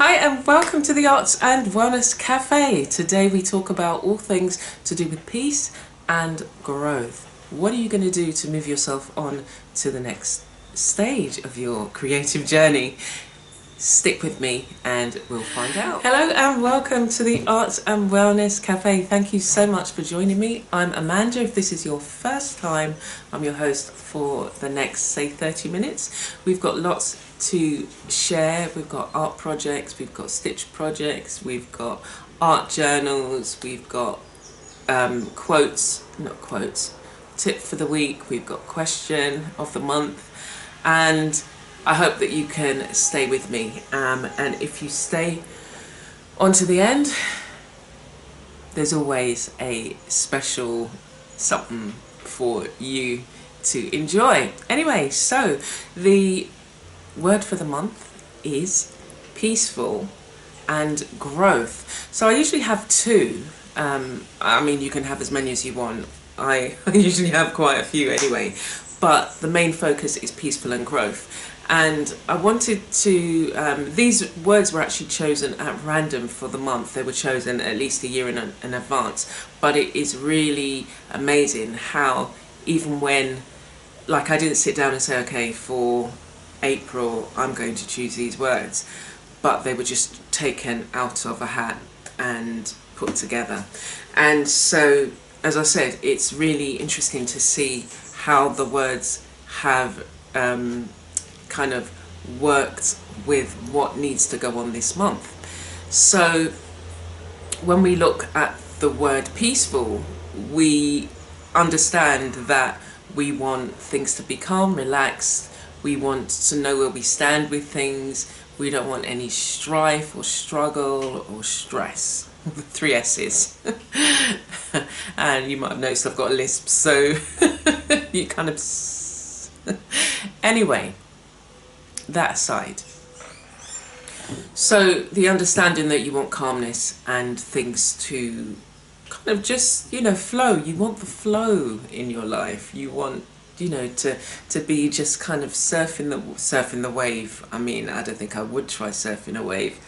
Hi and welcome to the Arts and Wellness Café. Today we talk about all things to do with peace and growth. What are you going to do to move yourself on to the next stage of your creative journey? Stick with me and we'll find out. Hello and welcome to the Arts and Wellness Cafe. Thank you so much for joining me. I'm Amanda. If this is your first time, I'm your host for the next, say, 30 minutes. We've got lots to share. We've got art projects, we've got stitch projects, we've got art journals, we've got tip for the week, we've got question of the month, and I hope that you can stay with me, and if you stay on to the end, there's always a special something for you to enjoy. Anyway, so the word for the month is peaceful and growth. So I usually have two. I mean, you can have as many as you want. I usually have quite a few anyway, but the main focus is peaceful and growth. And I wanted to, these words were actually chosen at random for the month. They were chosen at least a year in advance. But it is really amazing how, even when, like, I didn't sit down and say, okay, for April, I'm going to choose these words. But they were just taken out of a hat and put together. And so, as I said, it's really interesting to see how the words have kind of worked with what needs to go on this month. So when we look at the word peaceful, we understand that we want things to be calm, relaxed. We want to know where we stand with things. We don't want any strife or struggle or stress. 3 S's. And you might have noticed I've got a lisp, so you kind of anyway, that aside, so the understanding that you want calmness and things to kind of just, flow. You want the flow in your life. You want, to be just kind of surfing the wave. I mean, I don't think I would try surfing a wave.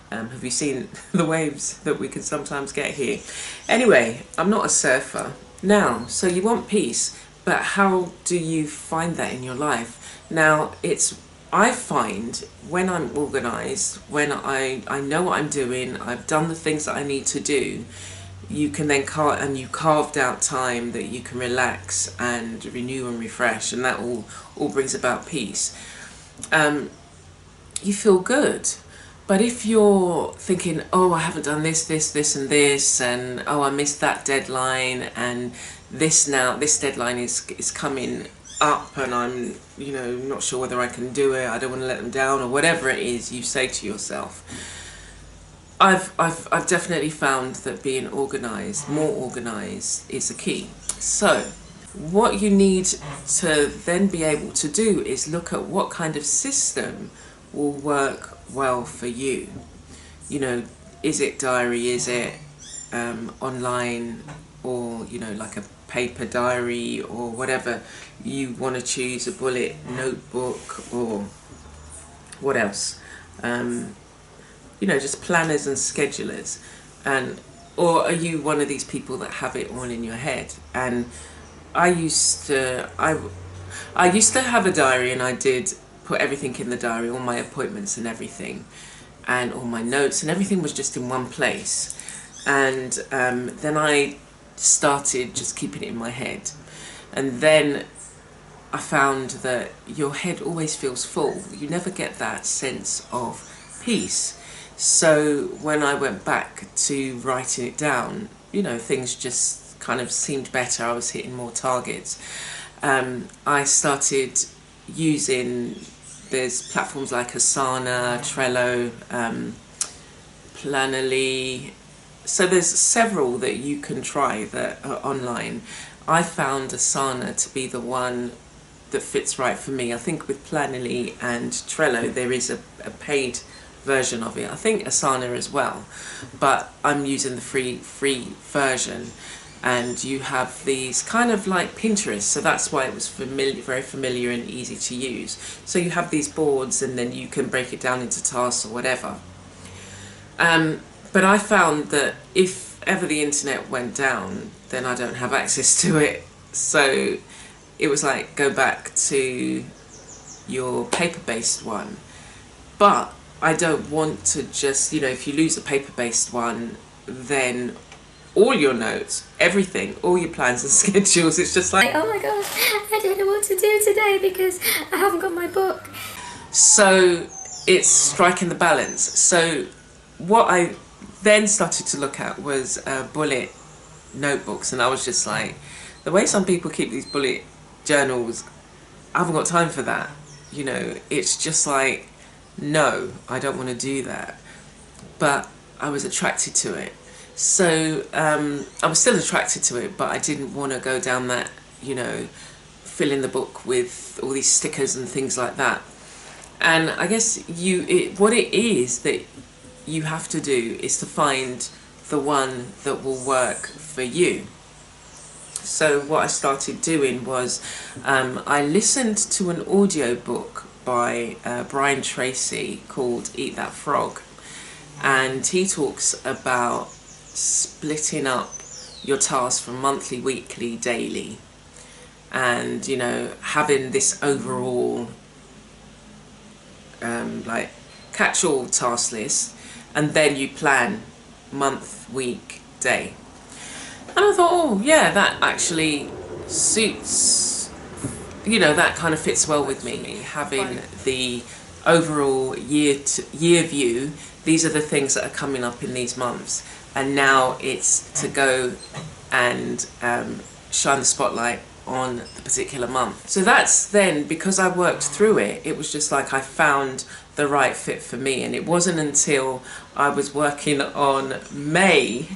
Have you seen the waves that we can sometimes get here? Anyway, I'm not a surfer. Now, so you want peace, but how do you find that in your life? Now, I find when I'm organised, when I know what I'm doing, I've done the things that I need to do, you can then you carved out time that you can relax and renew and refresh, and that all brings about peace. You feel good. But if you're thinking, oh, I haven't done this and this, and oh, I missed that deadline, and this deadline is coming up, and I'm not sure whether I can do it, I don't want to let them down, or whatever it is you say to yourself. I've definitely found that being more organized is the key. So what you need to then be able to do is look at what kind of system will work well for you. Is it diary, is it online, or like a paper diary, or whatever you want to choose, a bullet notebook, or what else, just planners and schedulers, or are you one of these people that have it all in your head? And I used to have a diary, and I did put everything in the diary, all my appointments and everything, and all my notes, and everything was just in one place. And then I started just keeping it in my head, and then I found that your head always feels full. You never get that sense of peace. So when I went back to writing it down, things just kind of seemed better. I was hitting more targets. I started using, there's platforms like Asana, Trello, Planoly. So there's several that you can try that are online. I found Asana to be the one that fits right for me. I think with Planoly and Trello there is a paid version of it. I think Asana as well, but I'm using the free version. And you have these kind of like Pinterest, so that's why it was very familiar and easy to use. So you have these boards, and then you can break it down into tasks or whatever. But I found that if ever the internet went down, then I don't have access to it. So it was like, go back to your paper-based one. But I don't want to just, if you lose a paper-based one, then all your notes, everything, all your plans and schedules, it's just like, oh my gosh, I don't know what to do today because I haven't got my book. So it's striking the balance. So what I then started to look at was bullet notebooks, and I was just like, the way some people keep these bullet journals, I haven't got time for that. It's just like, no, I don't want to do that. But I was attracted to it. So I was still attracted to it, but I didn't want to go down that, filling the book with all these stickers and things like that. And I guess what it is that you have to do is to find the one that will work for you. So what I started doing was I listened to an audio book by Brian Tracy called Eat That Frog, and he talks about splitting up your tasks from monthly, weekly, daily, and having this overall like catch-all task list, and then you plan month, week, day. And I thought, oh yeah, that actually suits, that kind of fits well with me, having the overall year view. These are the things that are coming up in these months, and now it's to go and shine the spotlight on the particular month. So that's then, because I worked through it, it was just like I found the right fit for me. And it wasn't until I was working on May,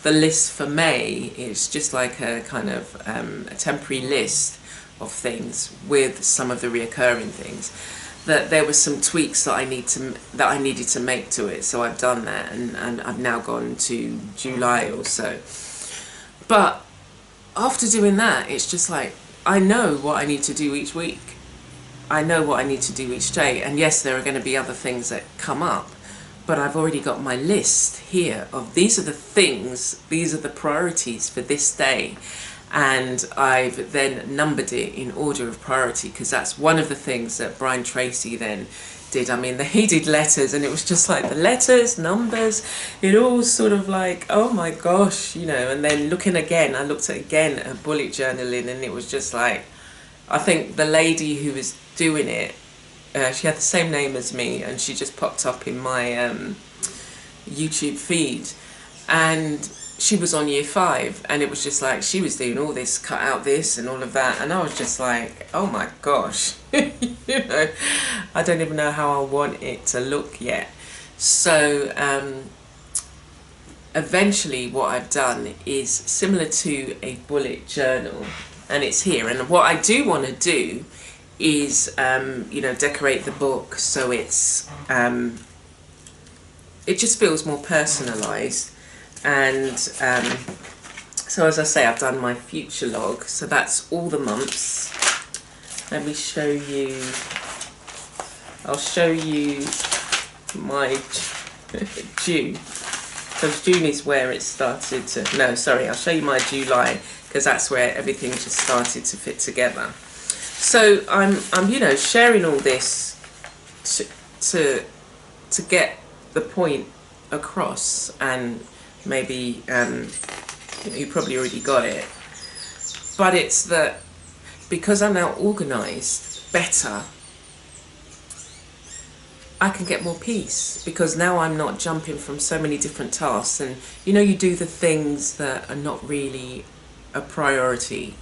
the list for May, it's just like a kind of a temporary list of things with some of the reoccurring things, that there were some tweaks that I needed to make to it. So I've done that, and I've now gone to July or so. But after doing that, it's just like, I know what I need to do each week. I know what I need to do each day. And yes, there are going to be other things that come up, but I've already got my list here of these are the things, these are the priorities for this day. And I've then numbered it in order of priority, because that's one of the things that Brian Tracy then did. I mean, he did letters, and it was just like the letters, numbers, it all sort of like, oh my gosh, and then I looked at bullet journaling, and it was just like, I think the lady who was doing it, she had the same name as me, and she just popped up in my YouTube feed, and she was on year 5, and it was just like, she was doing all this, cut out this and all of that, and I was just like, oh my gosh, I don't even know how I want it to look yet. So eventually what I've done is similar to a bullet journal, and it's here. And what I do want to do is decorate the book so it's it just feels more personalized. And so as I say, I've done my future log, so that's all the months. Let me show you, I'll show you my June, because June is where it started to, no sorry, I'll show you my July, because that's where everything just started to fit together. So I'm sharing all this to get the point across, and maybe you probably already got it, but it's that because I'm now organised better, I can get more peace, because now I'm not jumping from so many different tasks. And you do the things that are not really a priority,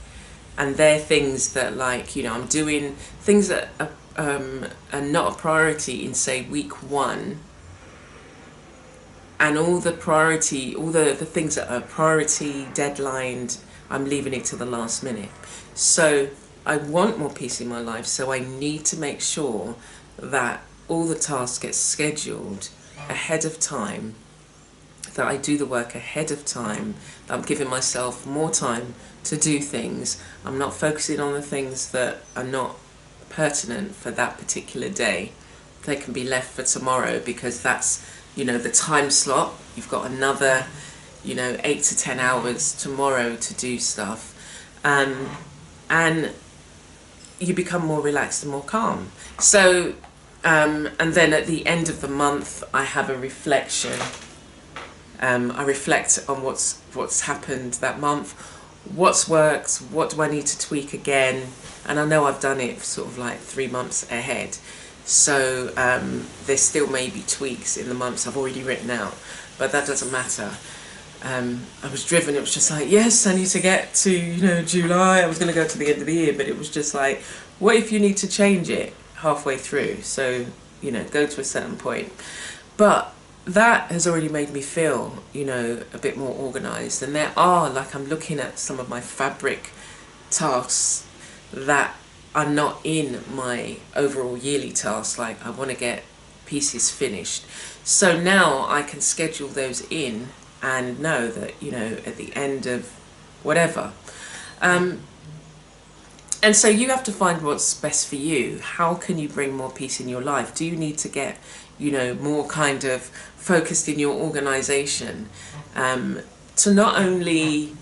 and they're things that, like, I'm doing things that are not a priority in, say, week 1, and all the things that are priority, deadlined, I'm leaving it to the last minute. So I want more peace in my life, so I need to make sure that all the tasks get scheduled ahead of time, that I do the work ahead of time, that I'm giving myself more time to do things. I'm not focusing on the things that are not pertinent for that particular day. They can be left for tomorrow, because that's the time slot. You've got another 8 to 10 hours tomorrow to do stuff, and you become more relaxed and more calm. So and then at the end of the month I have a reflection. I reflect on what's happened that month, what's worked, what do I need to tweak again, and I know I've done it sort of like 3 months ahead. So there still may be tweaks in the months I've already written out, but that doesn't matter. I was driven, it was just like, yes, I need to get to, July. I was going to go to the end of the year, but it was just like, what if you need to change it halfway through? So, go to a certain point. But that has already made me feel, a bit more organised. And there are, like, I'm looking at some of my fabric tasks that are not in my overall yearly tasks. Like, I want to get pieces finished. So now I can schedule those in and know that, at the end of whatever. And so you have to find what's best for you. How can you bring more peace in your life? Do you need to get, more kind of focused in your organisation to not only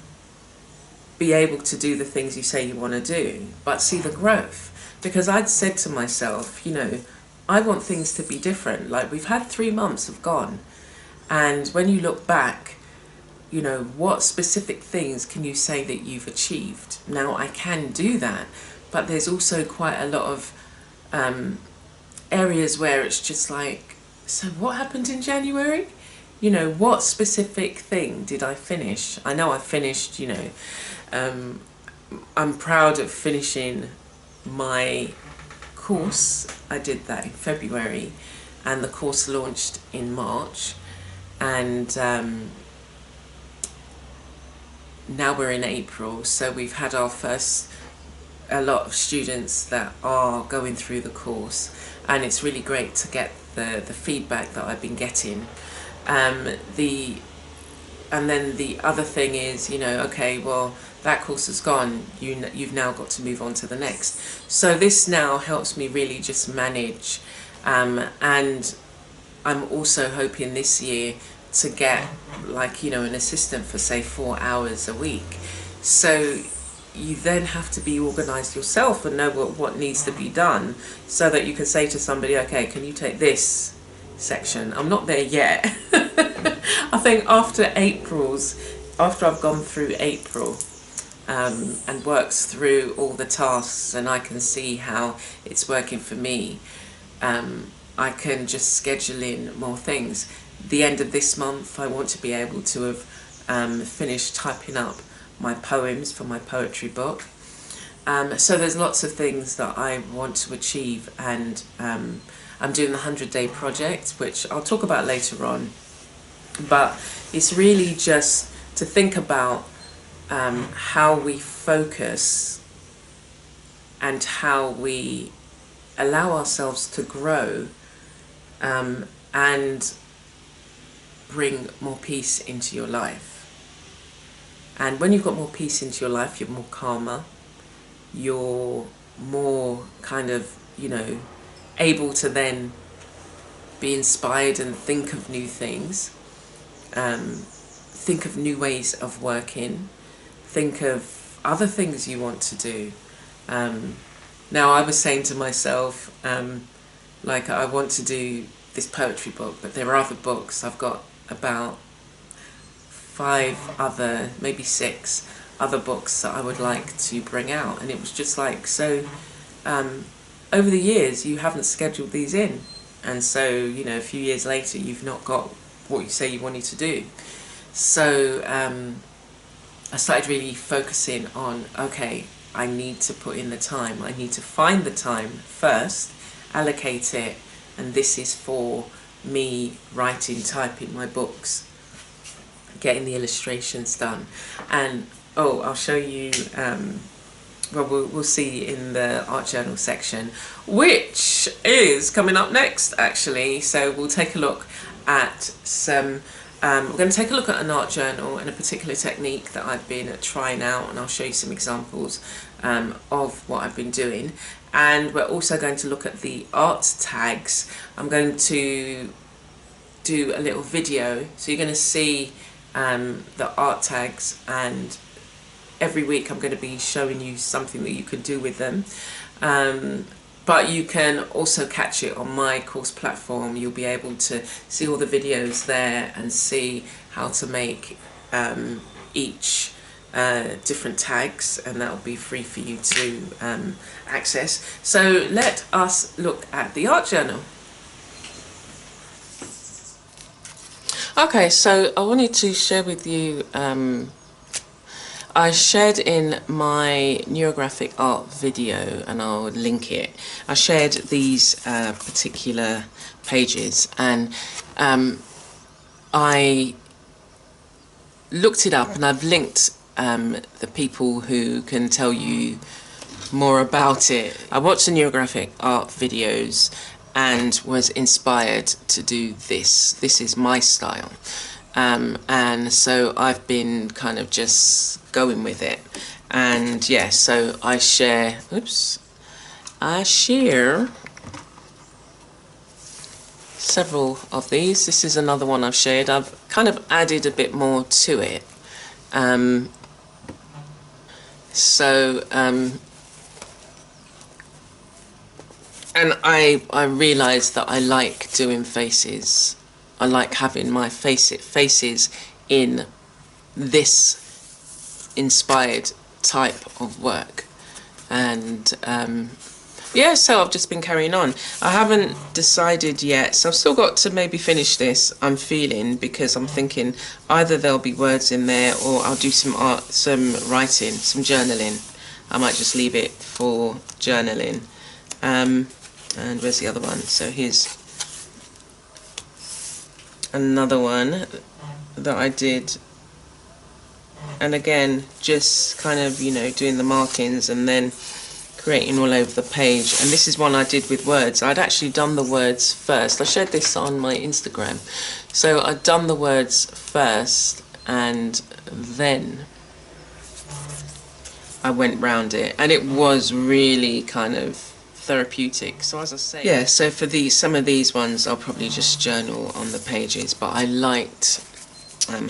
be able to do the things you say you want to do, but see the growth? Because I'd said to myself, I want things to be different. Like, we've had 3 months have gone. And when you look back, what specific things can you say that you've achieved? Now, I can do that, but there's also quite a lot of areas where it's just like, so what happened in January? What specific thing did I finish? I know I finished, I'm proud of finishing my course. I did that in February, and the course launched in March. And now we're in April, so we've had a lot of students that are going through the course, and it's really great to get the feedback that I've been getting. And then the other thing is, okay, well, that course is gone, you've now got to move on to the next. So this now helps me really just manage, and I'm also hoping this year to get, like, an assistant for, say, 4 hours a week. So you then have to be organised yourself and know what needs to be done, so that you can say to somebody, okay, can you take this section? I'm not there yet. I think after I've gone through April and worked through all the tasks, and I can see how it's working for me, I can just schedule in more things. The end of this month, I want to be able to have finished typing up my poems for my poetry book. So there's lots of things that I want to achieve, and I'm doing the 100-day project, which I'll talk about later on. But it's really just to think about how we focus and how we allow ourselves to grow and bring more peace into your life. And when you've got more peace into your life, you're more calmer, you're more kind of, able to then be inspired and think of new things, think of new ways of working, think of other things you want to do. Now, I was saying to myself, like, I want to do this poetry book, but there are other books. I've got about 5 other, maybe 6 other books that I would like to bring out. And it was just like, so over the years you haven't scheduled these in, and so a few years later you've not got what you say you wanted to do. So I started really focusing on, okay, I need to put in the time, I need to find the time first, allocate it, and this is for me writing, typing my books, getting the illustrations done. And I'll show you, we'll see in the art journal section, which is coming up next actually. So we'll take a look at some, we're going to take a look at an art journal and a particular technique that I've been trying out, and I'll show you some examples of what I've been doing. And we're also going to look at the art tags. I'm going to do a little video. So you're going to see the art tags, and every week I'm going to be showing you something that you can do with them. But you can also catch it on my course platform. You'll be able to see all the videos there and see how to make each different tags, and that will be free for you to access. So let us look at the art journal. Okay, so I wanted to share with you, I shared in my Neurographic art video, and I'll link it. I shared these particular pages, and I looked it up, and I've linked the people who can tell you more about it. I watched the Neurographic art videos and was inspired to do this. This is my style. And so I've been kind of just going with it. And yeah, so I share several of these. This is another one I've shared. I've kind of added a bit more to it. And I realised that I like doing faces. I like having my faces in this inspired type of work. And yeah, so I've just been carrying on. I haven't decided yet, so I've still got to maybe finish this, I'm feeling, because I'm thinking either there'll be words in there or I'll do some art, some writing, some journaling. I might just leave it for journaling. And where's the other one? So here's another one that I did, and again just kind of, you know, doing the markings and then creating all over the page. And this is one I did with words. I'd actually done the words first. I shared this on my Instagram. So I'd done the words first and then I went round it, and it was really kind of therapeutic. So as I say, yeah, so for some of these ones I'll probably just journal on the pages, but I liked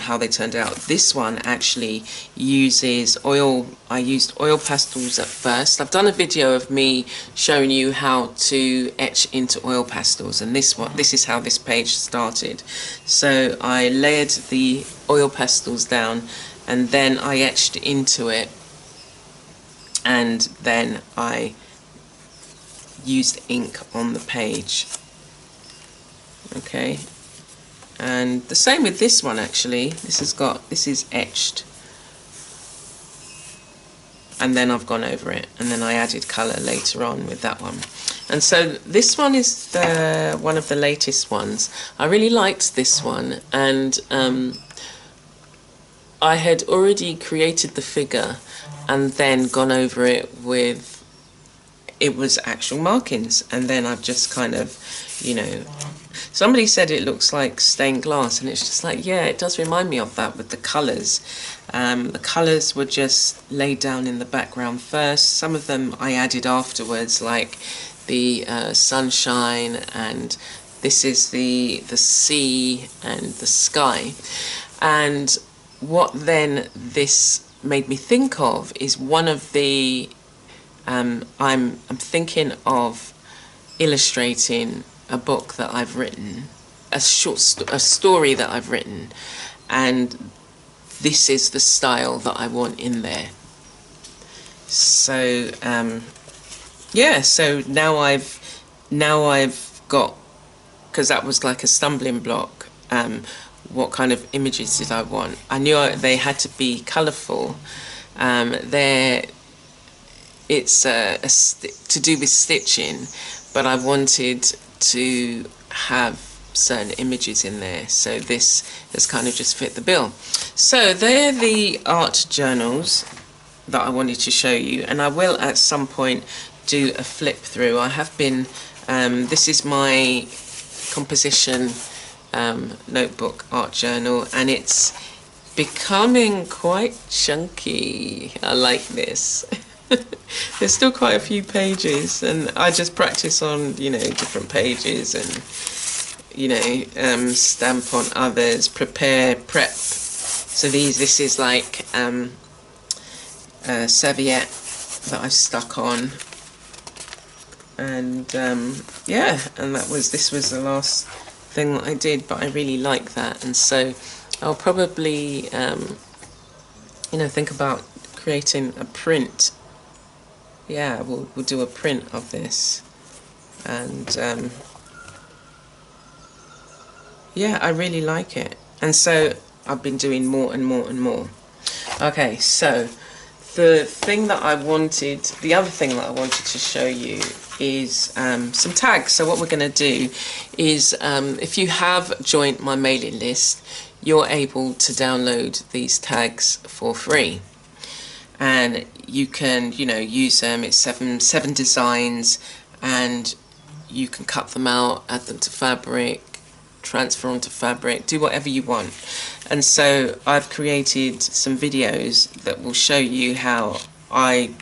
how they turned out. This one actually uses oil. I used oil pastels at first. I've done a video of me showing you how to etch into oil pastels, and this is how this page started. So I layered the oil pastels down, and then I etched into it, and then I used ink on the page. Okay, and the same with this one actually. This is etched, and then I've gone over it, and then I added colour later on with that one. And so this one is one of the latest ones. I really liked this one, and I had already created the figure and then gone over it with, it was actual markings, and then I've just kind of, you know, somebody said it looks like stained glass, and it's just like, yeah, it does remind me of that with the colours. The colours were just laid down in the background first. Some of them I added afterwards, like the sunshine, and this is the sea and the sky. And what then this made me think of is one of the I'm thinking of illustrating a book that I've written, a story that I've written, and this is the style that I want in there. So yeah, so now I've got, because that was like a stumbling block, what kind of images did I want? I knew they had to be colourful. It's to do with stitching, but I wanted to have certain images in there, so this has kind of just fit the bill. So they're the art journals that I wanted to show you, and I will at some point do a flip through. I have been, this is my composition notebook art journal, and it's becoming quite chunky. I like this. There's still quite a few pages, and I just practice on, you know, different pages, and you know, stamp on others, prepare, prep. So this is like a serviette that I've stuck on, and yeah, and this was the last thing that I did, but I really like that, and so I'll probably you know, think about creating a print. Yeah, we'll do a print of this, and yeah, I really like it, and so I've been doing more and more and more. Okay, so the other thing that I wanted to show you is some tags. So what we're going to do is, if you have joined my mailing list, you're able to download these tags for free, and you can, you know, use them. It's seven designs, and you can cut them out, add them to fabric, transfer onto fabric, do whatever you want. And so I've created some videos that will show you how I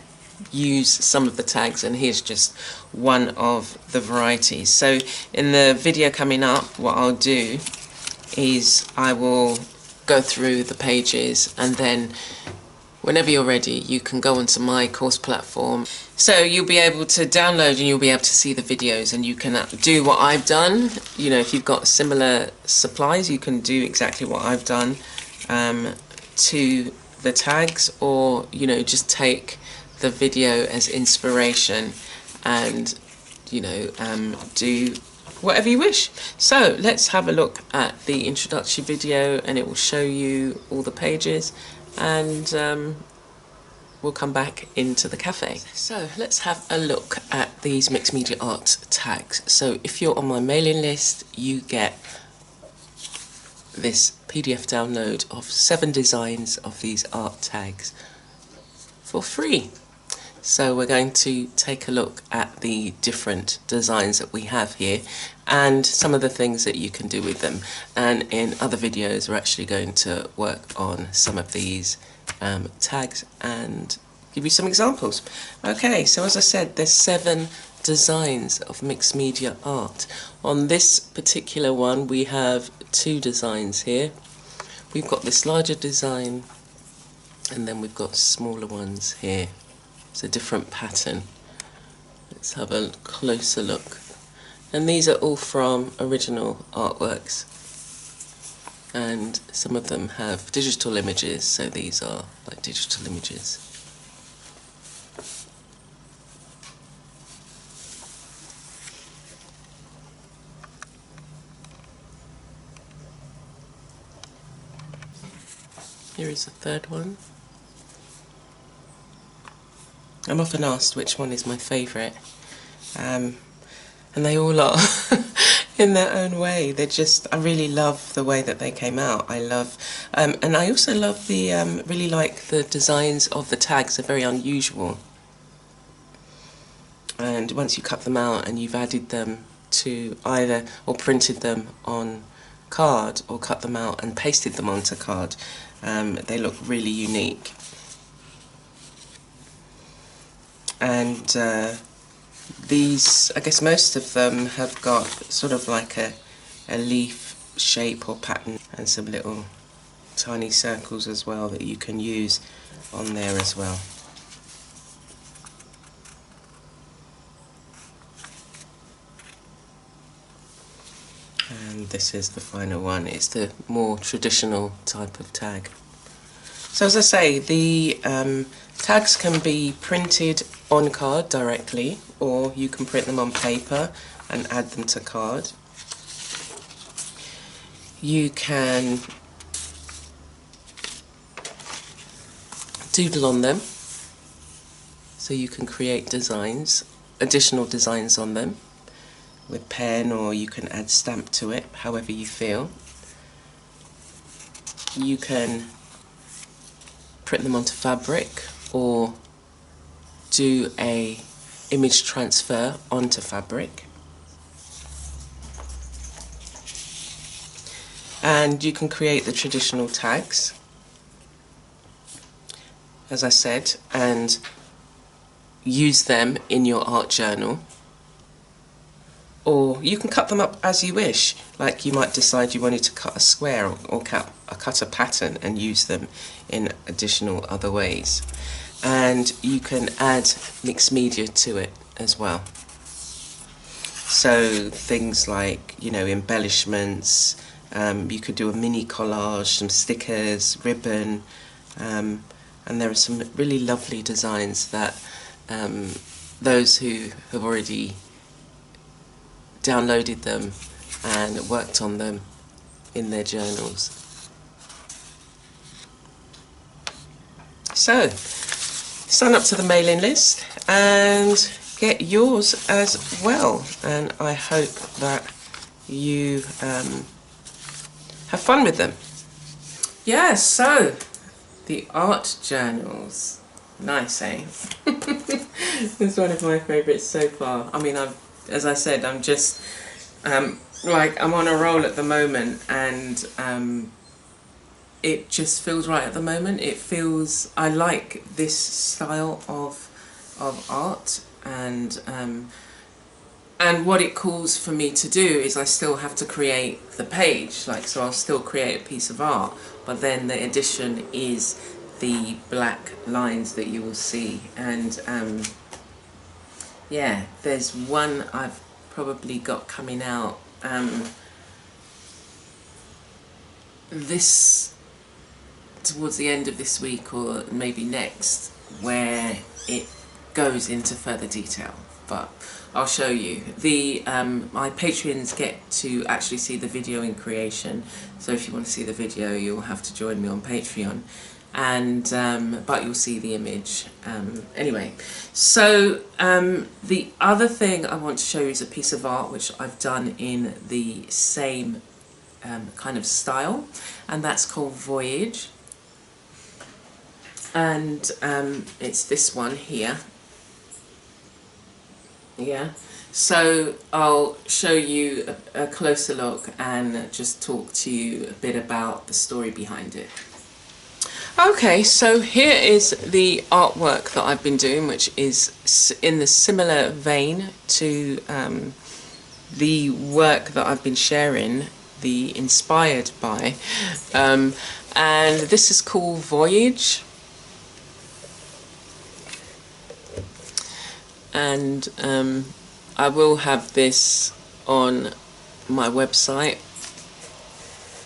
use some of the tags, and here's just one of the varieties. So in the video coming up, what I'll do is I will go through the pages, and then whenever you're ready, you can go onto my course platform. So you'll be able to download, and you'll be able to see the videos, and you can do what I've done. You know, if you've got similar supplies, you can do exactly what I've done to the tags, or, you know, just take the video as inspiration and, you know, do whatever you wish. So let's have a look at the introductory video, and it will show you all the pages, and we'll come back into the cafe. So let's have a look at these mixed media art tags. So if you're on my mailing list, you get this PDF download of 7 designs of these art tags for free. So we're going to take a look at the different designs that we have here, and some of the things that you can do with them. And in other videos, we're actually going to work on some of these tags and give you some examples. Okay, so as I said, there's 7 designs of mixed media art. On this particular one, we have 2 designs here. We've got this larger design, and then we've got smaller ones here. It's a different pattern. Let's have a closer look. And these are all from original artworks, and some of them have digital images, so these are like digital images. Here is the third one. I'm often asked which one is my favourite, and they all are in their own way. They're just, I really love the way that they came out. I love, and I also love the, really like the designs of the tags. They're very unusual. And once you cut them out and you've added them to either, or printed them on card, or cut them out and pasted them onto card, they look really unique. And these, I guess most of them have got sort of like a leaf shape or pattern, and some little tiny circles as well that you can use on there as well. And this is the final one. It's the more traditional type of tag. So as I say, the tags can be printed on card directly, or you can print them on paper and add them to card. You can doodle on them, so you can create designs, additional designs on them with pen, or you can add stamp to it, however you feel. You can print them onto fabric, or do a image transfer onto fabric. And you can create the traditional tags, as I said, and use them in your art journal, or you can cut them up as you wish. Like you might decide you wanted to cut a square or cut a pattern and use them in additional other ways. And you can add mixed media to it as well. So things like, you know, embellishments, you could do a mini collage, some stickers, ribbon, and there are some really lovely designs that those who have already downloaded them and worked on them in their journals. So, sign up to the mailing list and get yours as well, and I hope that you have fun with them. Yeah, so the art journals, nice, eh? It's one of my favourites so far. I mean, as I said, I'm just like, I'm on a roll at the moment, and it just feels right at the moment. It feels, I like this style of art, and what it calls for me to do is I still have to create the page, like, so I'll still create a piece of art, but then the addition is the black lines that you will see. And yeah, there's one I've probably got coming out this towards the end of this week or maybe next, where it goes into further detail, but I'll show you. The my Patreons get to actually see the video in creation, so if you want to see the video you'll have to join me on Patreon, and but you'll see the image anyway. So the other thing I want to show you is a piece of art which I've done in the same kind of style, and that's called Voyage, and it's this one here. Yeah, so I'll show you a closer look and just talk to you a bit about the story behind it. Okay, so here is the artwork that I've been doing, which is in the similar vein to the work that I've been sharing, the inspired by, and this is called Voyage. And I will have this on my website.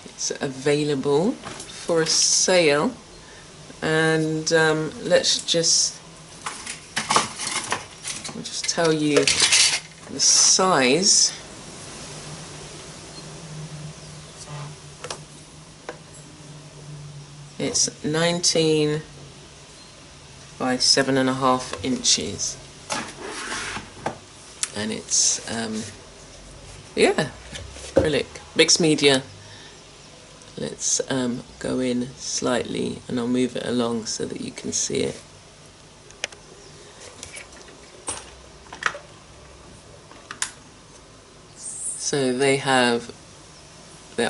It's available for a sale, and I'll just tell you the size. It's 19 by 7.5 inches. And it's yeah, acrylic, mixed media. Let's go in slightly and I'll move it along so that you can see it. So they're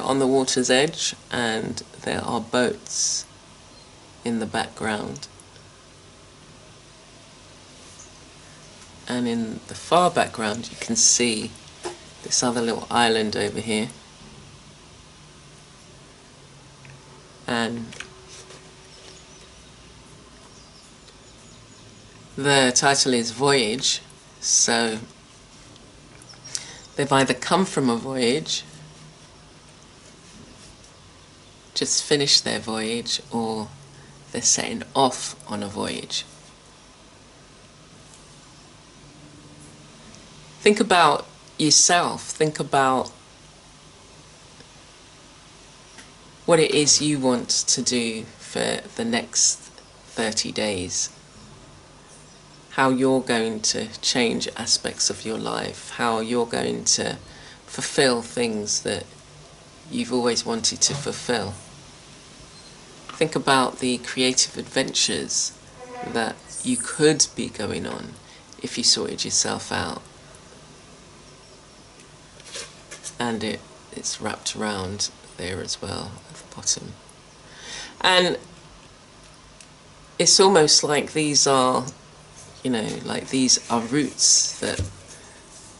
on the water's edge, and there are boats in the background. And in the far background you can see this other little island over here, and the title is Voyage, so they've either come from a voyage, just finished their voyage, or they're setting off on a voyage. Think about yourself. Think about what it is you want to do for the next 30 days. How you're going to change aspects of your life. How you're going to fulfill things that you've always wanted to fulfill. Think about the creative adventures that you could be going on if you sorted yourself out. And it's wrapped around there as well at the bottom. And it's almost like these are, you know, like these are roots that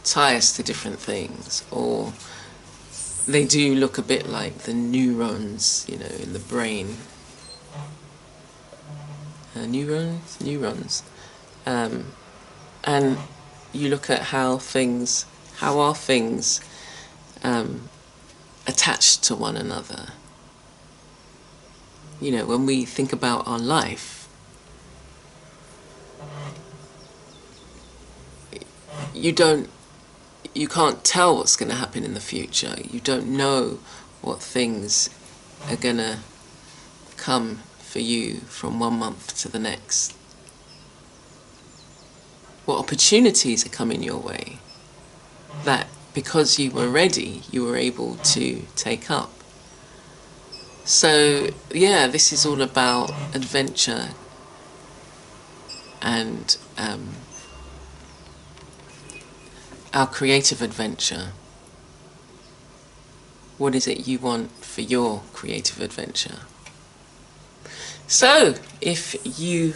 tie us to different things, or they do look a bit like the neurons, you know, in the brain. Neurons. And you look at how are things attached to one another. You know, when we think about our life, you can't tell what's going to happen in the future. You don't know what things are going to come for you from one month to the next. What opportunities are coming your way that, because you were ready, you were able to take up. So yeah, this is all about adventure and our creative adventure. What is it you want for your creative adventure? So, if you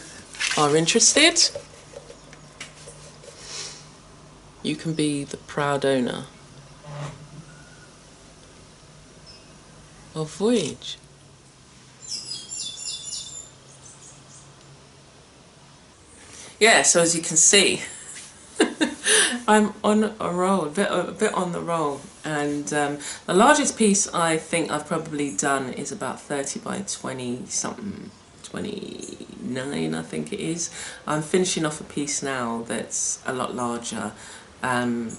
are interested, you can be the proud owner of Voyage. Yeah, so as you can see, I'm on a roll, a bit on the roll, and the largest piece I think I've probably done is about 30 by 20 something, 29 I think it is. I'm finishing off a piece now that's a lot larger, and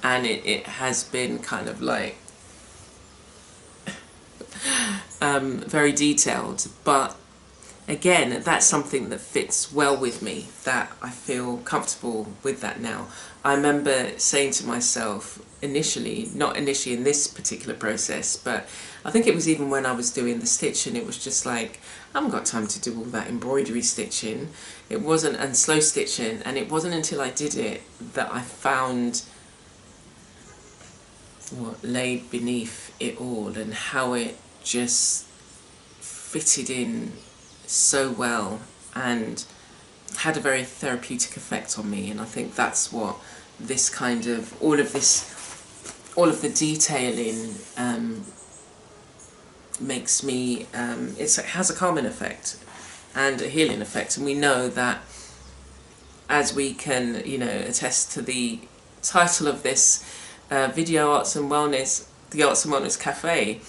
it has been kind of like very detailed, but again, that's something that fits well with me, that I feel comfortable with that now. I remember saying to myself initially, not initially in this particular process, but I think it was even when I was doing the stitching, it was just like, I haven't got time to do all that embroidery stitching. It wasn't, and slow stitching, and it wasn't until I did it that I found what laid beneath it all and how it just fitted in so well and had a very therapeutic effect on me. And I think that's what this kind of all of the detailing makes me it has a calming effect and a healing effect. And we know that, as we can, you know, attest to the title of this video, Arts and Wellness, the Arts and Wellness Café,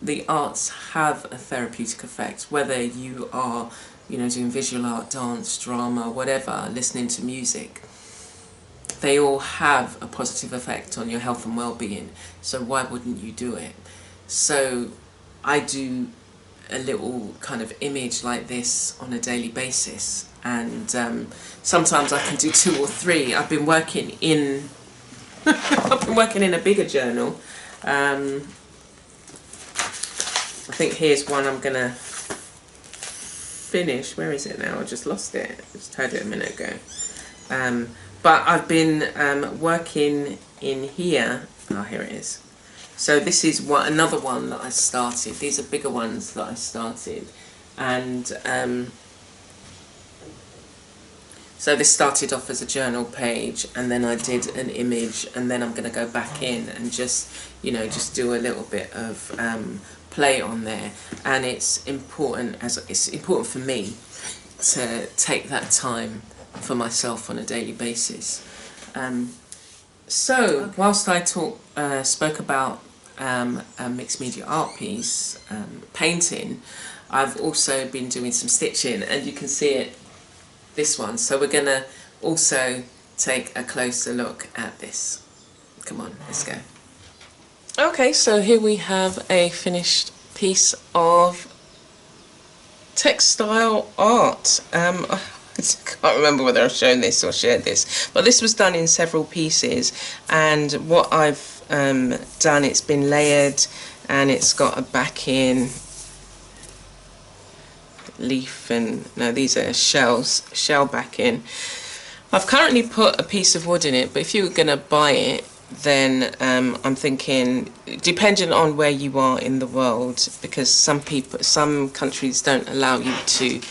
the arts have a therapeutic effect, whether you are, you know, doing visual art, dance, drama, whatever, listening to music. They all have a positive effect on your health and well-being, so why wouldn't you do it? So I do a little kind of image like this on a daily basis, and sometimes I can do 2 or 3. I've been working in I've been working in a bigger journal. I think here's one I'm gonna finish. Where is it now? I just lost it. I just had it a minute ago. But I've been working in here. Oh, here it is. So this is another one that I started. These are bigger ones that I started, and so this started off as a journal page, and then I did an image, and then I'm going to go back in and just, you know, just do a little bit of play on there. And it's important for me to take that time for myself on a daily basis. So whilst I spoke about a mixed media art piece, painting, I've also been doing some stitching, and you can see it, this one. So we're gonna also take a closer look at this. Come on, let's go. Okay, so here we have a finished piece of textile art. I can't remember whether I've shown this or shared this, but this was done in several pieces, and what I've done, it's been layered, and it's got a backing, leaf, and no, these are shell backing. I've currently put a piece of wood in it, but if you were going to buy it, then I'm thinking, depending on where you are in the world, because some countries don't allow you to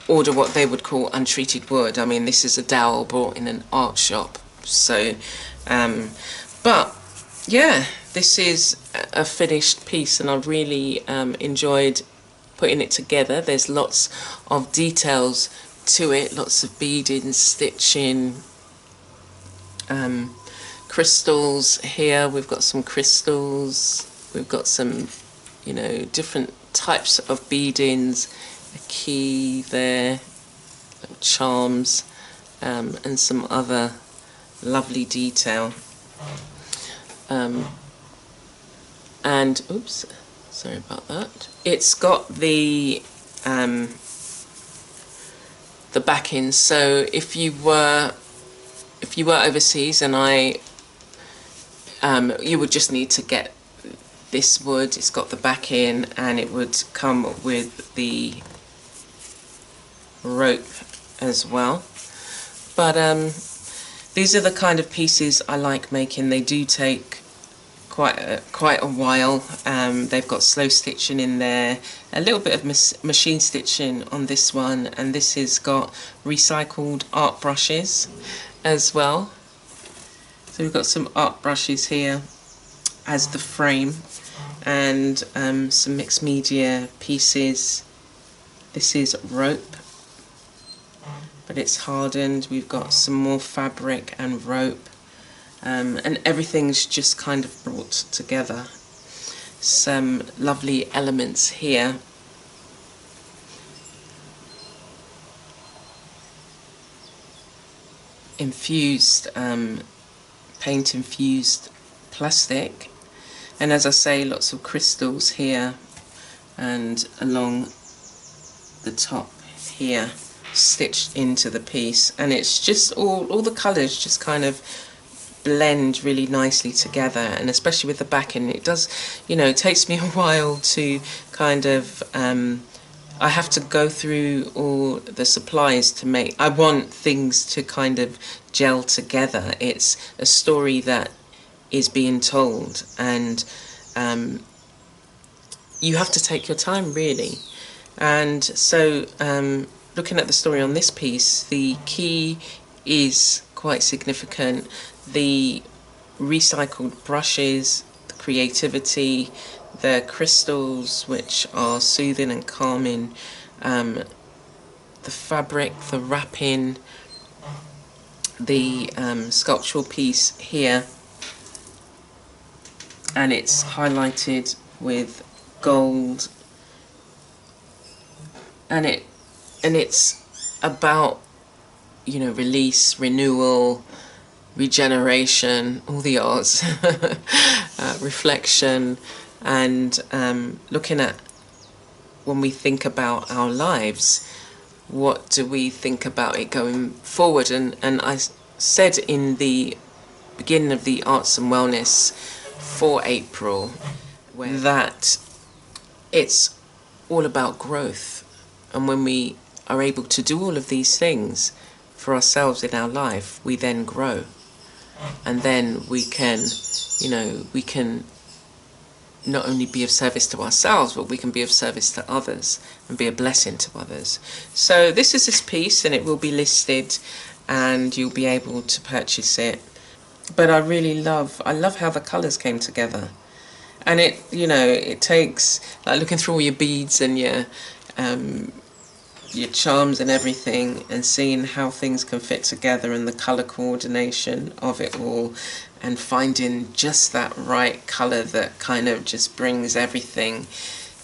order what they would call untreated wood. I mean, this is a dowel bought in an art shop. So, but yeah, this is a finished piece, and I really enjoyed putting it together. There's lots of details to it, lots of beading, stitching, crystals here. We've got some crystals, we've got some, you know, different types of beadings, a key there, charms, and some other lovely detail. And oops, sorry about that. It's got the backing. So if you were overseas, and you would just need to get this wood. It's got the backing, and it would come with the rope as well. But these are the kind of pieces I like making. They do take quite a while. They've got slow stitching in there, a little bit of machine stitching on this one, and this has got recycled art brushes as well. So we've got some art brushes here as the frame, and some mixed media pieces. This is rope, but it's hardened. We've got some more fabric and rope, and everything's just kind of brought together. Some lovely elements here. Infused, paint infused plastic, and as I say, lots of crystals here and along the top here, stitched into the piece. And it's just all the colours just kind of blend really nicely together, and especially with the backing, it does, you know, it takes me a while to kind of I have to go through all the supplies to make. I want things to kind of gel together. It's a story that is being told, and you have to take your time, really. And so looking at the story on this piece, the key is quite significant. The recycled brushes, the creativity, the crystals, which are soothing and calming, the fabric, the wrapping, the sculptural piece here, and it's highlighted with gold, and it's about, you know, release, renewal, regeneration, all the arts, reflection, and looking at, when we think about our lives, what do we think about it going forward? And I said in the beginning of the Arts and Wellness for April that it's all about growth, and when we are able to do all of these things for ourselves in our life, we then grow, and then we can, you know, we can not only be of service to ourselves, but we can be of service to others and be a blessing to others. So this is this piece, and it will be listed, and you'll be able to purchase it. But I love how the colours came together, and it, you know, it takes, like, looking through all your beads and your charms and everything, and seeing how things can fit together, and the colour coordination of it all, and finding just that right colour that kind of just brings everything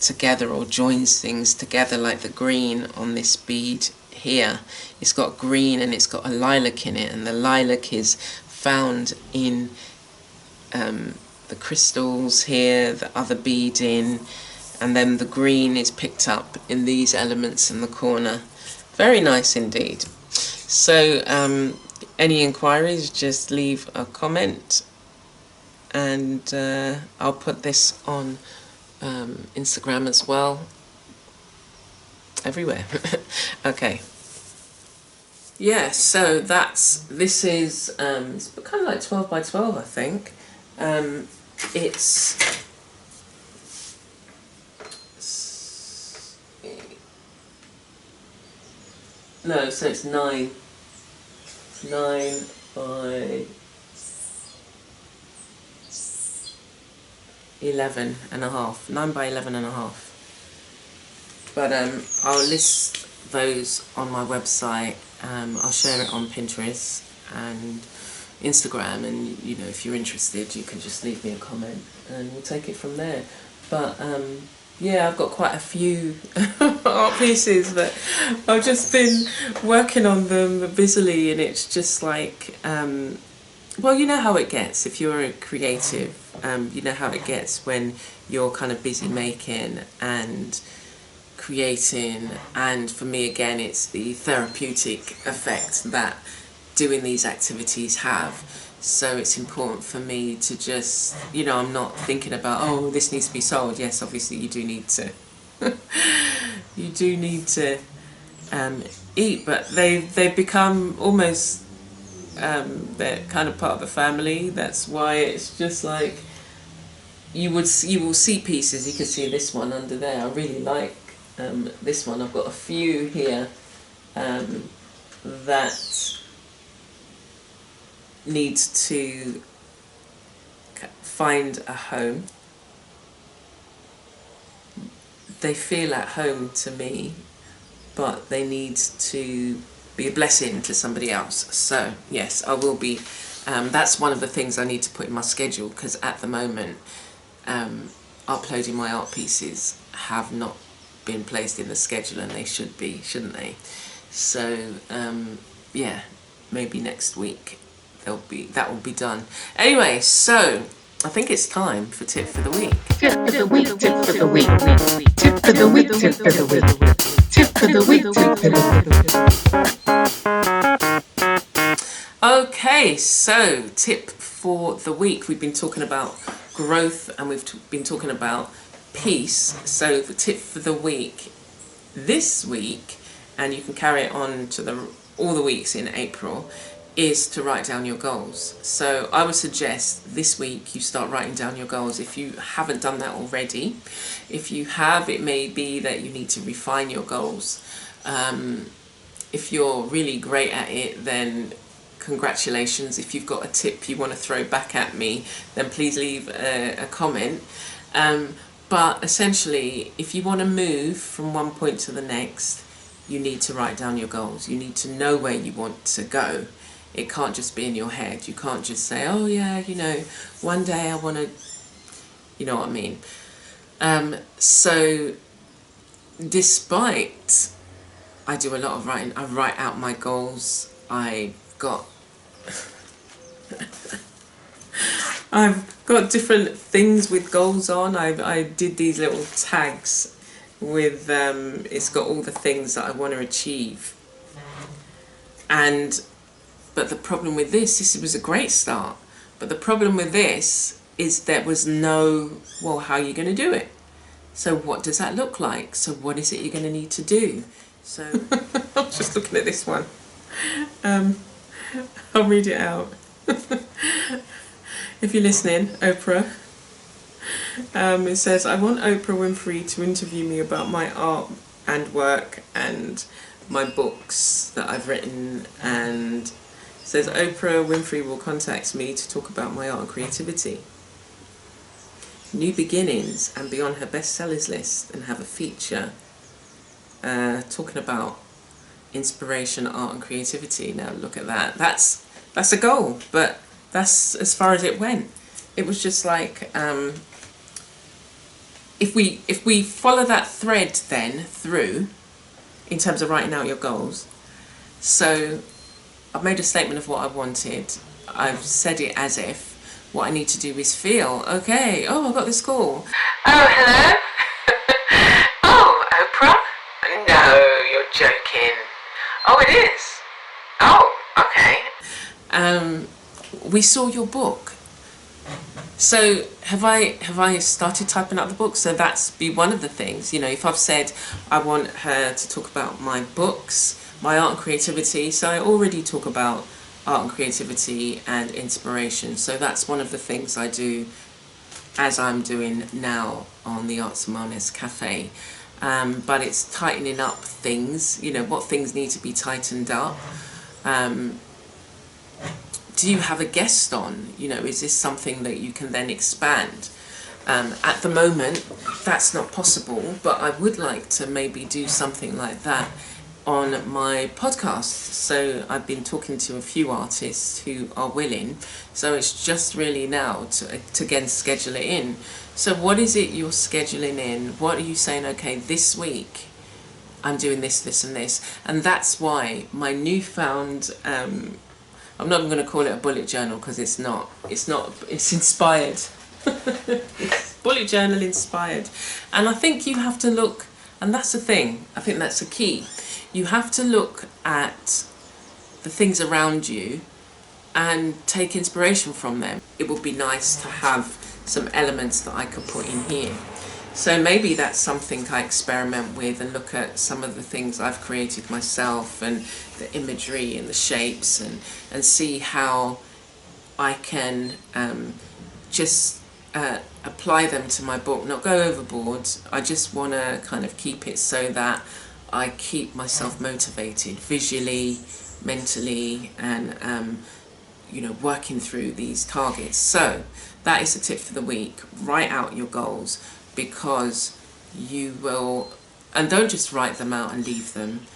together or joins things together, like the green on this bead here. It's got green and it's got a lilac in it, and the lilac is found in the crystals here, the other beading, and then the green is picked up in these elements in the corner. Very nice indeed. So any inquiries, just leave a comment, and I'll put this on Instagram as well, everywhere. Okay. Yeah, so this is it's kind of like 12 by 12, I think. It's No, so it's 9 by 11 and a half. 9 by 11 and a half. But I'll list those on my website. I'll share it on Pinterest and Instagram, and you know, if you're interested, you can just leave me a comment and we'll take it from there. But yeah, I've got quite a few art pieces that I've just been working on them busily, and it's just like, well, you know how it gets if you're a creative. You know how it gets when you're kind of busy making and creating, and for me again, it's the therapeutic effect that doing these activities have. So it's important for me to just, you know, I'm not thinking about, oh, this needs to be sold. Yes, obviously you do need to you do need to eat, but they've become almost they're kind of part of the family. That's why it's just like you will see pieces. You can see this one under there. I really like this one. I've got a few here that needs to find a home. They feel at home to me, but they need to be a blessing to somebody else. So yes, I will be, that's one of the things I need to put in my schedule, because at the moment uploading my art pieces have not been placed in the schedule, and they should be, shouldn't they? So yeah, maybe next week that will be done. Anyway, so I think it's time for tip for the week. Tip for the week, tip for the week, tip for the week, tip for the week, tip for the week, tip for the week. Okay, so tip for the week. We've been talking about growth, and we've been talking about peace. So the tip for the week this week, and you can carry it on to all the weeks in April, is to write down your goals. So I would suggest this week you start writing down your goals if you haven't done that already. If you have, it may be that you need to refine your goals. If you're really great at it, then congratulations. If you've got a tip you want to throw back at me, then please leave a comment. But essentially, if you want to move from one point to the next, you need to write down your goals. You need to know where you want to go. It can't just be in your head. You can't just say, oh yeah, you know, one day I want to, you know what I mean? So despite I do a lot of writing, I write out my goals. I've got different things with goals on. I did these little tags with, it's got all the things that I want to achieve. But the problem with this was a great start. But the problem with this is there was no, well, how are you going to do it? So what does that look like? So what is it you're going to need to do? So I'm just looking at this one. I'll read it out. If you're listening, Oprah. It says, I want Oprah Winfrey to interview me about my art and work and my books that I've written, and it says Oprah Winfrey will contact me to talk about my art and creativity, new beginnings, and be on her bestsellers list, and have a feature talking about inspiration, art and creativity. Now look at that. That's a goal, but that's as far as it went. It was just like, if we follow that thread then through in terms of writing out your goals. So I've made a statement of what I wanted. I've said it as if what I need to do is feel, okay, oh, I got this call. Oh, hello? Oh, Oprah? No, you're joking. Oh, it is? Oh, okay. We saw your book. So have I started typing out the book? So that's be one of the things, you know, if I've said I want her to talk about my books, my art and creativity, so I already talk about art and creativity and inspiration. So that's one of the things I do, as I'm doing now on the Arts and Wellness Café. but it's tightening up things, what things need to be tightened up. Do you have a guest on? Is this something that you can then expand? At the moment, that's not possible, but I would like to maybe do something like that on my podcast. So I've been talking to a few artists who are willing, so it's just really now to again schedule it in. So what is it you're scheduling in? What are you saying, okay, this week I'm doing this, this and this? And that's why my newfound, I'm not even going to call it a bullet journal, because it's inspired. It's bullet journal inspired. And I think you have to look, and that's the thing, I think that's the key. You have to look at the things around you and take inspiration from them. It would be nice to have some elements that I could put in here. So maybe that's something I experiment with and look at some of the things I've created myself and the imagery and the shapes and see how I can just apply them to my book, not go overboard. I just want to kind of keep it so that I keep myself motivated visually, mentally, and working through these targets. So that is the tip for the week. Write out your goals, because you will, and don't just write them out and leave them.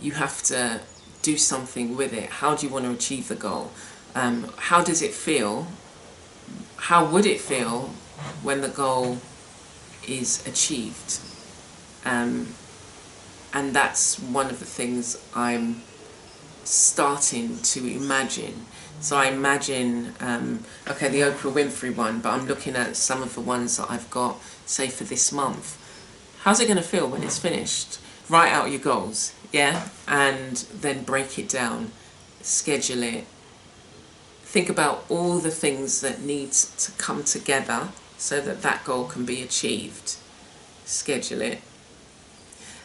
You have to do something with it. How do you want to achieve the goal? How does it feel? How would it feel when the goal is achieved? And that's one of the things I'm starting to imagine. So I imagine, okay, the Oprah Winfrey one, but I'm looking at some of the ones that I've got, say, for this month. How's it going to feel when it's finished? Write out your goals, yeah? And then break it down, schedule it. Think about all the things that need to come together so that that goal can be achieved. Schedule it.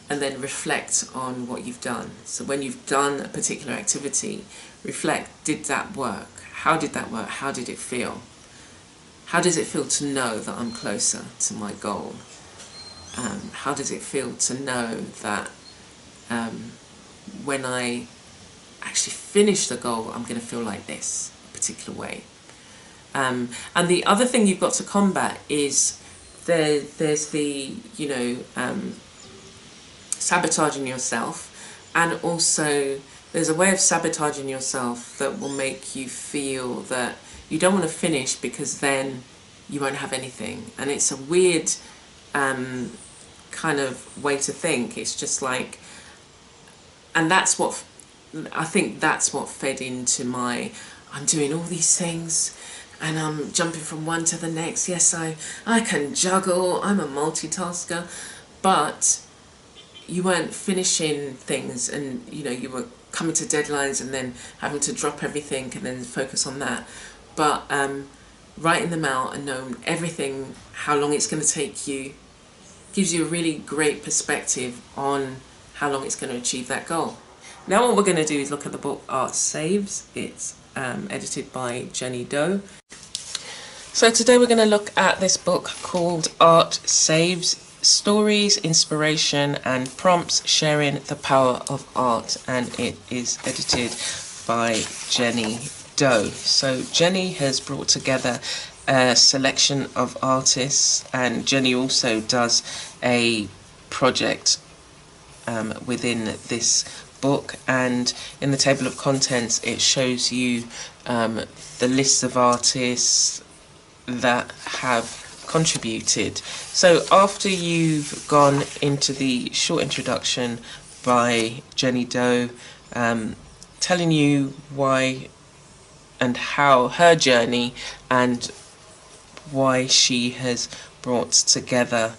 And then reflect on what you've done. So when you've done a particular activity, reflect, did that work? How did that work? How did it feel? How does it feel to know that I'm closer to my goal? How does it feel to know that when I actually finish the goal, I'm going to feel like this particular way? And the other thing you've got to combat is there's the, sabotaging yourself, and also there's a way of sabotaging yourself that will make you feel that you don't want to finish because then you won't have anything. And it's a weird kind of way to think. It's just like, and that's what I think that's what fed into my, I'm doing all these things and I'm jumping from one to the next. Yes, I can juggle, I'm a multitasker, but you weren't finishing things, and you were coming to deadlines and then having to drop everything and then focus on that. But writing them out and knowing everything, how long it's going to take you, gives you a really great perspective on how long it's going to achieve that goal. Now what we're going to do is look at the book Art Saves. It's edited by Jenny Doe. So today we're going to look at this book called Art Saves: Stories, Inspiration and Prompts Sharing the Power of Art, and it is edited by Jenny Doe. So Jenny has brought together a selection of artists, and Jenny also does a project within this book, and in the table of contents it shows you the list of artists that have contributed. So after you've gone into the short introduction by Jenny Doe, telling you why and how her journey and why she has brought together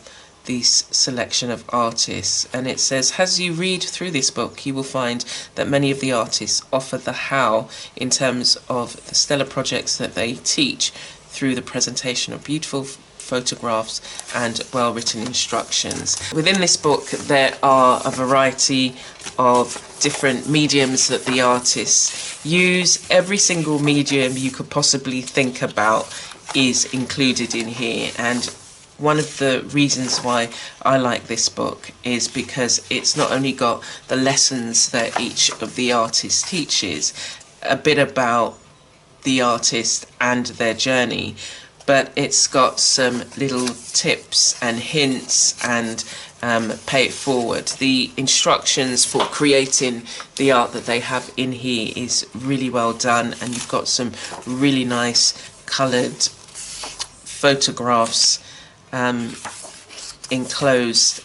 this selection of artists, and it says, as you read through this book you will find that many of the artists offer the how in terms of the stellar projects that they teach through the presentation of beautiful photographs and well-written instructions. Within this book there are a variety of different mediums that the artists use. Every single medium you could possibly think about is included in here, and one of the reasons why I like this book is because it's not only got the lessons that each of the artists teaches, a bit about the artist and their journey, but it's got some little tips and hints and pay it forward. The instructions for creating the art that they have in here is really well done, and you've got some really nice coloured photographs enclosed,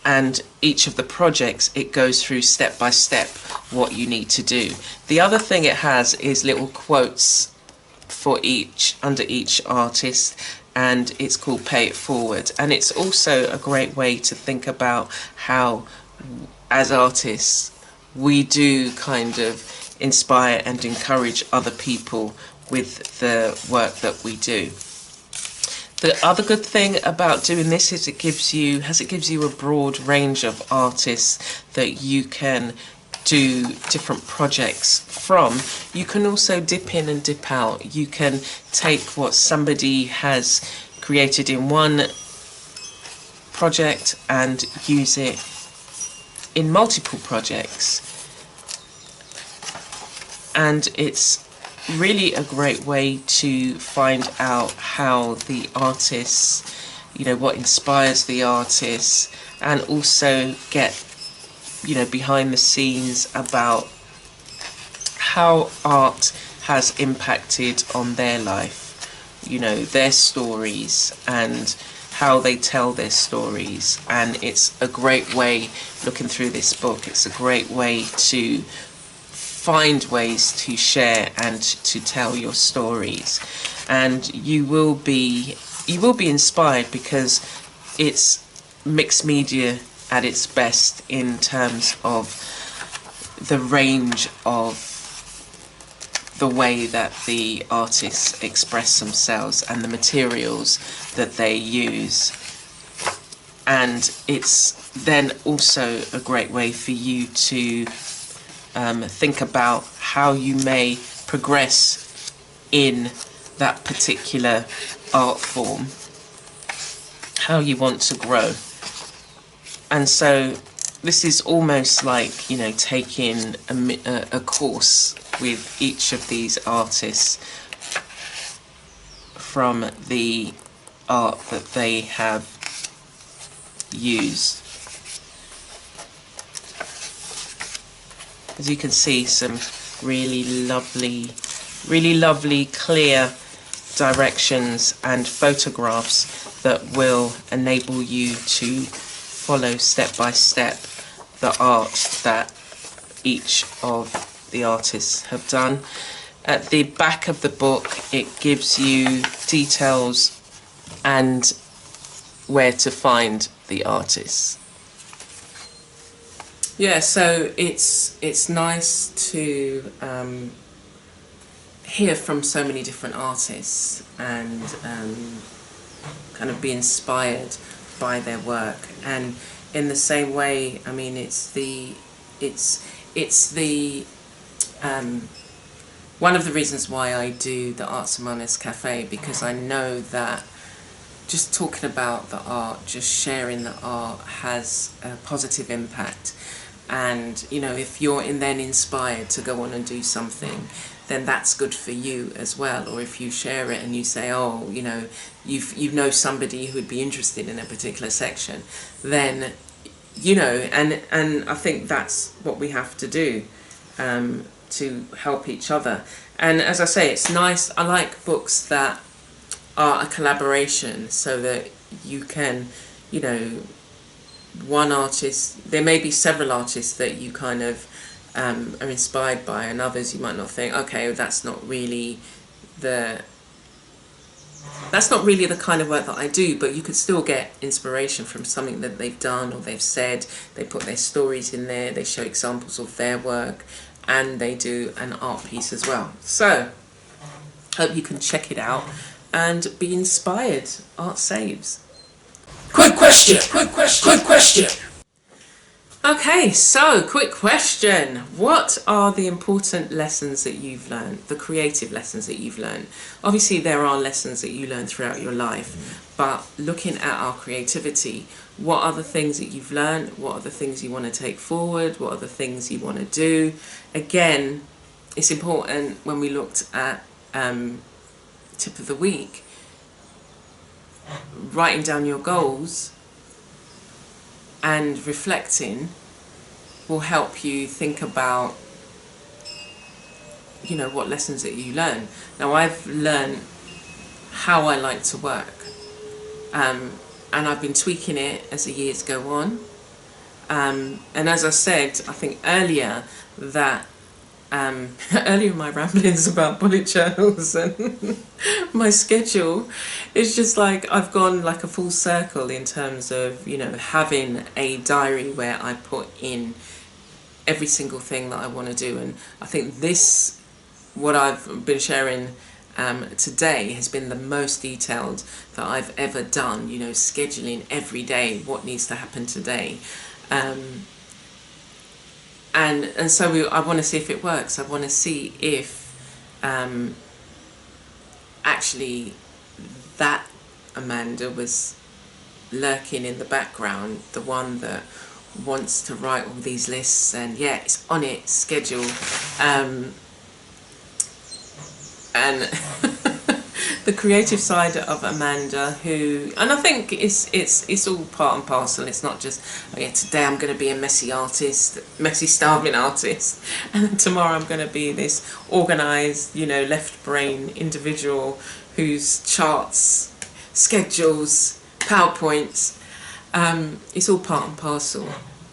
and each of the projects, it goes through step by step what you need to do. The other thing it has is little quotes for under each artist, and it's called Pay It Forward, and it's also a great way to think about how as artists we do kind of inspire and encourage other people with the work that we do. The other good thing about doing this is it gives you a broad range of artists that you can do different projects from. You can also dip in and dip out. You can take what somebody has created in one project and use it in multiple projects. And it's really a great way to find out how the artists, what inspires the artists, and also get, behind the scenes about how art has impacted on their life, their stories and how they tell their stories. And it's a great way, looking through this book, it's a great way to find ways to share and to tell your stories, and you will be inspired because it's mixed media at its best in terms of the range of the way that the artists express themselves and the materials that they use. And it's then also a great way for you to think about how you may progress in that particular art form, how you want to grow. And so this is almost like, taking a course with each of these artists from the art that they have used. As you can see, some really lovely clear directions and photographs that will enable you to follow step by step the art that each of the artists have done. At the back of the book, it gives you details and where to find the artists. Yeah, so it's nice to hear from so many different artists and kind of be inspired by their work. And in the same way, I mean, it's one of the reasons why I do the Arts and Wellness Café, because I know that just talking about the art, just sharing the art has a positive impact. And, if you're then inspired to go on and do something, then that's good for you as well. Or if you share it and you say, oh, you know somebody who would be interested in a particular section, then, and I think that's what we have to do to help each other. And as I say, it's nice. I like books that are a collaboration, so that you can, one artist, there may be several artists that you kind of are inspired by, and others you might not think, okay, that's not really the kind of work that I do, but you could still get inspiration from something that they've done or they've said. They put their stories in there, they show examples of their work, and they do an art piece as well. So hope you can check it out and be inspired. Art saves. Quick question. Okay, so quick question. What are the important lessons that you've learned, the creative lessons that you've learned? Obviously, there are lessons that you learn throughout your life, but looking at our creativity, what are the things that you've learned? What are the things you want to take forward? What are the things you want to do? Again, it's important when we looked at tip of the week, writing down your goals and reflecting will help you think about, you know, what lessons that you learn. Now, I've learned how I like to work, and I've been tweaking it as the years go on. And as I said, I think earlier that earlier in my ramblings about bullet journals and my schedule, it's just like I've gone like a full circle in terms of, you know, having a diary where I put in every single thing that I want to do. And I think this, what I've been sharing today, has been the most detailed that I've ever done, you know, scheduling every day what needs to happen today. And so I want to see if it works. I want to see if actually that Amanda was lurking in the background, the one that wants to write all these lists, and yeah, it's on its schedule. And the creative side of Amanda, who, and I think it's all part and parcel. It's not just, oh yeah, today I'm going to be a messy artist, messy starving artist, and then tomorrow I'm going to be this organised, you know, left brain individual whose charts, schedules, PowerPoints. It's all part and parcel,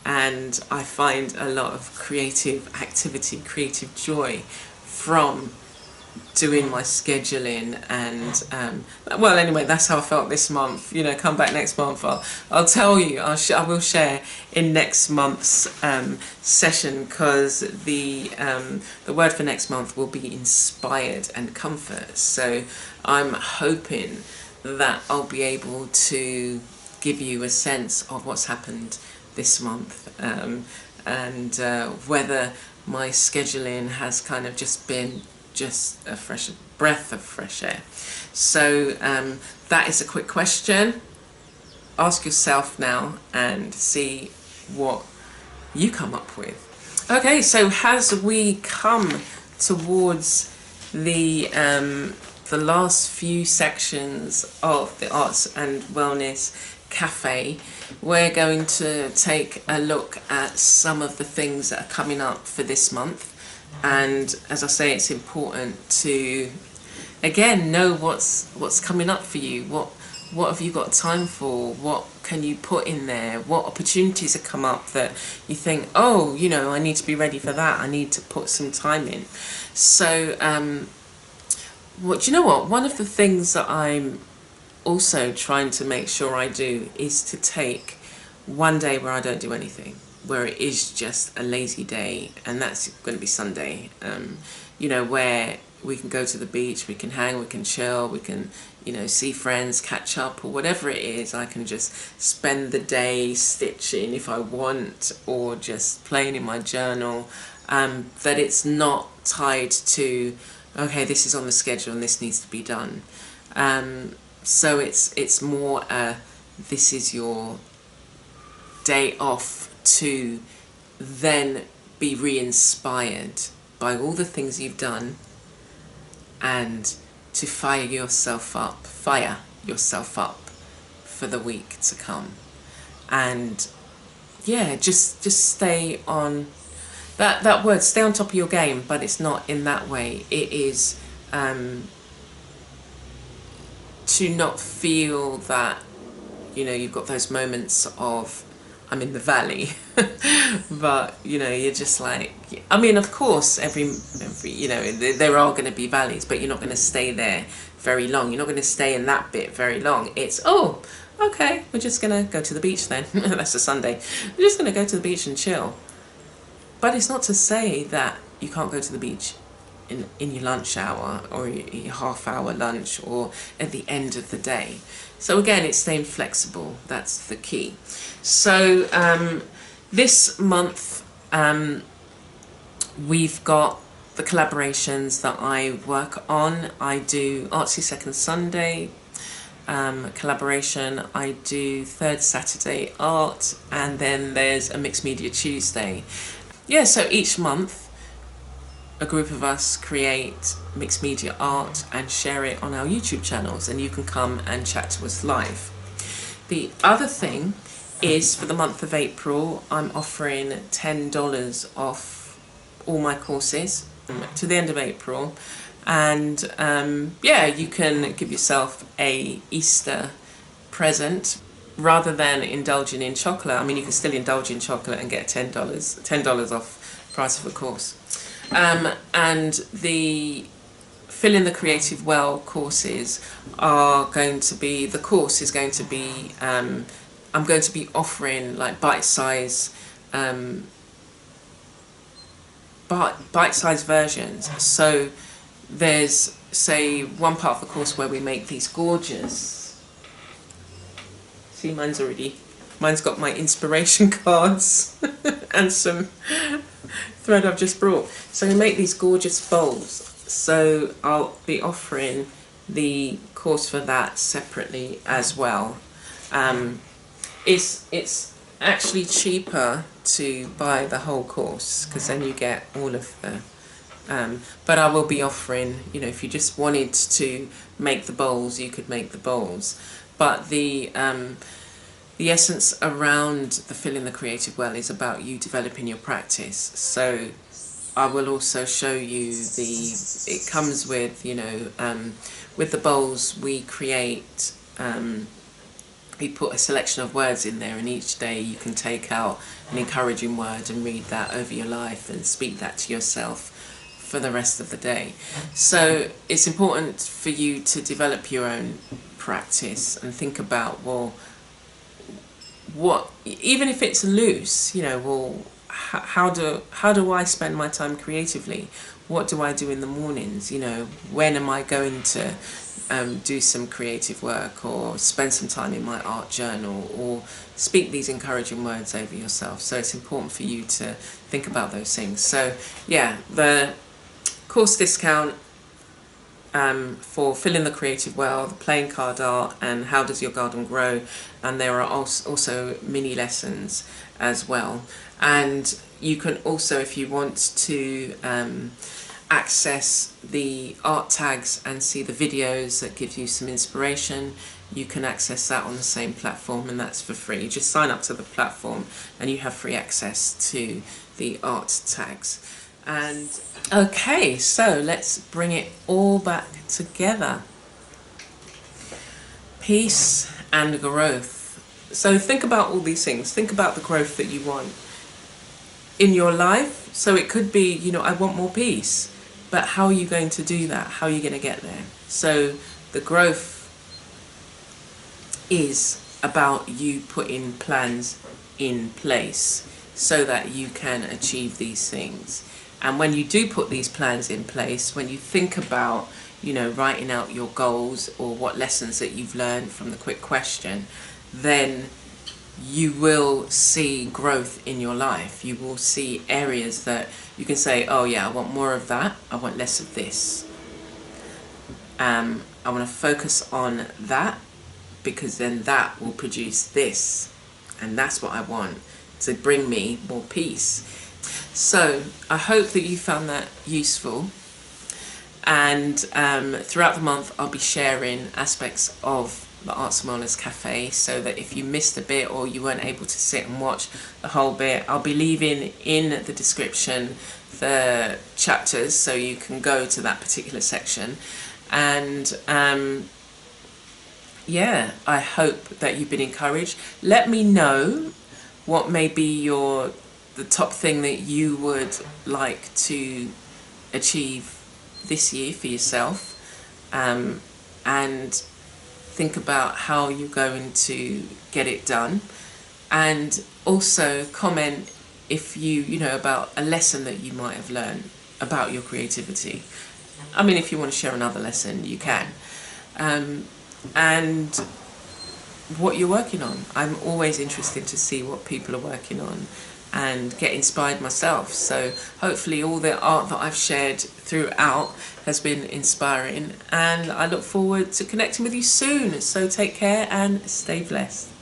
and I find a lot of creative activity, creative joy from doing my scheduling. And well, anyway, that's how I felt this month. You know, come back next month, I'll tell you, I will share in next month's session, because the word for next month will be inspired and comfort. So I'm hoping that I'll be able to give you a sense of what's happened this month, and whether my scheduling has kind of just been just a fresh breath of fresh air. So that is a quick question. Ask yourself now and see what you come up with. Okay, so as we come towards the last few sections of the Arts and Wellness Café, we're going to take a look at some of the things that are coming up for this month. And as I say, it's important to, again, know what's coming up for you. What have you got time for? What can you put in there? What opportunities have come up that you think, oh, you know, I need to be ready for that. I need to put some time in. So, do you know what? One of the things that I'm also trying to make sure I do is to take one day where I don't do anything, where it is just a lazy day, and that's going to be Sunday. You know, where we can go to the beach, we can hang, we can chill, we can, you know, see friends, catch up, or whatever it is. I can just spend the day stitching if I want, or just playing in my journal. That it's not tied to, okay, this is on the schedule and this needs to be done. So it's more this is your day off to then be re-inspired by all the things you've done, and to fire yourself up for the week to come. And yeah, just stay on that word, stay on top of your game, but it's not in that way. It is to not feel that, you know, you've got those moments of, I'm in the valley, but, you know, you're just like, I mean, of course, every you know, there are going to be valleys, but you're not going to stay there very long. You're not going to stay in that bit very long. It's, oh, okay, we're just going to go to the beach then. That's a Sunday. We're just going to go to the beach and chill. But it's not to say that you can't go to the beach in your lunch hour, or your half-hour lunch, or at the end of the day. So again, it's staying flexible. That's the key. So This month we've got the collaborations that I work on. I do Artsy Second Sunday collaboration, I do Third Saturday Art, and then there's a Mixed Media Tuesday. Yeah, so each month a group of us create mixed media art and share it on our YouTube channels, and you can come and chat to us live. The other thing is, for the month of April, I'm offering $10 off all my courses to the end of April, and yeah, you can give yourself a Easter present rather than indulging in chocolate. I mean, you can still indulge in chocolate and get $10 off the price of a course. And the Fill in the Creative Well courses are going to be, the course is going to be, I'm going to be offering like bite-size versions. So there's, say, one part of the course where we make these gorgeous, see, mine's got my inspiration cards and some thread I've just brought. So we make these gorgeous bowls. So I'll be offering the course for that separately as well. It's actually cheaper to buy the whole course, because then you get all of the but I will be offering, you know, if you just wanted to make the bowls, you could make the bowls, but the essence around the Fill in the Creative Well is about you developing your practice. So I will also show you it comes with, you know, with the bowls we create, we put a selection of words in there, and each day you can take out an encouraging word and read that over your life and speak that to yourself for the rest of the day. So it's important for you to develop your own practice and think about, well, what, even if it's loose, you know, well, how do I spend my time creatively? What do I do in the mornings? You know, when am I going to do some creative work, or spend some time in my art journal, or speak these encouraging words over yourself? So it's important for you to think about those things. So yeah, the course discount for Fill in the Creative Well, the playing card art, and How Does Your Garden Grow, and there are also mini lessons as well. And you can also, if you want to access the art tags and see the videos that give you some inspiration, you can access that on the same platform, and that's for free. You just sign up to the platform and you have free access to the art tags. And okay, so let's bring it all back together. Peace and growth. So think about all these things. Think about the growth that you want in your life. So it could be, you know, I want more peace, but how are you going to do that? How are you going to get there? So the growth is about you putting plans in place so that you can achieve these things. And when you do put these plans in place, when you think about, you know, writing out your goals or what lessons that you've learned from the quick question, then you will see growth in your life. You will see areas that you can say, oh yeah, I want more of that, I want less of this. I want to focus on that, because then that will produce this, and that's what I want to bring me more peace. So I hope that you found that useful, and throughout the month I'll be sharing aspects of the Arts and Wellness Café, so that if you missed a bit or you weren't able to sit and watch the whole bit, I'll be leaving in the description the chapters so you can go to that particular section. And yeah, I hope that you've been encouraged. Let me know what may be the top thing that you would like to achieve this year for yourself, and think about how you're going to get it done. And also comment if you know, about a lesson that you might have learned about your creativity. I mean, if you want to share another lesson, you can. And what you're working on. I'm always interested to see what people are working on. and get inspired myself. So hopefully all the art that I've shared throughout has been inspiring, and I look forward to connecting with you soon. So take care and stay blessed.